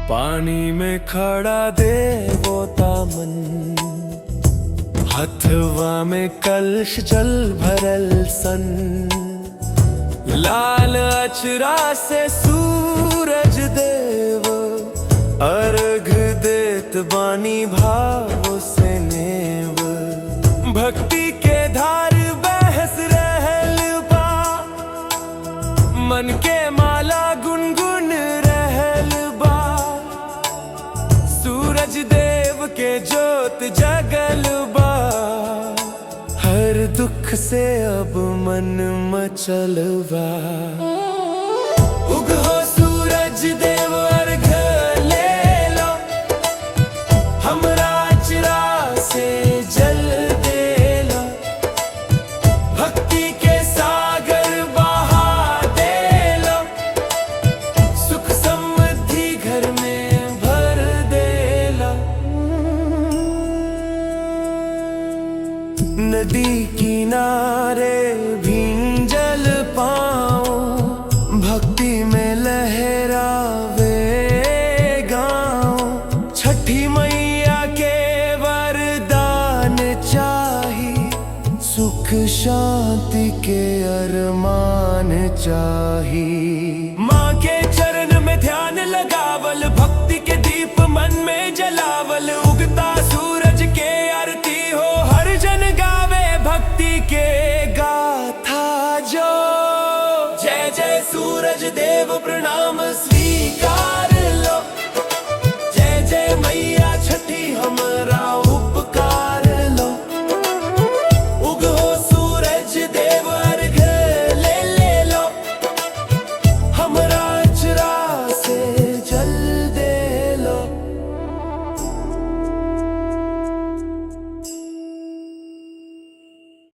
पानी में खड़ा देवोता मन, हथवा में कलश जल भरल सन। लाल अचरा से सूरज देव अर्घ देत बानी भाव से नेव। भक्ति के धार बहस रहल बा, मन के माला गुनगुन रहल बा। सूरज देव के ज्योत जगल बा, हर दुख से अब मन मचल बा। उगहो सूरज देव अर्घ ले लो, हमरा अचरा से जल दे लो। भक्ति के सागर बहा दे लो, सुख समृद्धि घर में भर दे लो। नदी किनारे भींजल पाँव, भक्ति में लहरावे गाँव। छठी मैया के वरदान चाही, सुख शांति के अरमान चाही। माँ के चरण में ध्यान लगावल, भक्ति के दीप मन में जलावल। उगता सूरज के आरती हो, हर जन गावे भक्ति के गाथा जो। जय जय सूरज देव।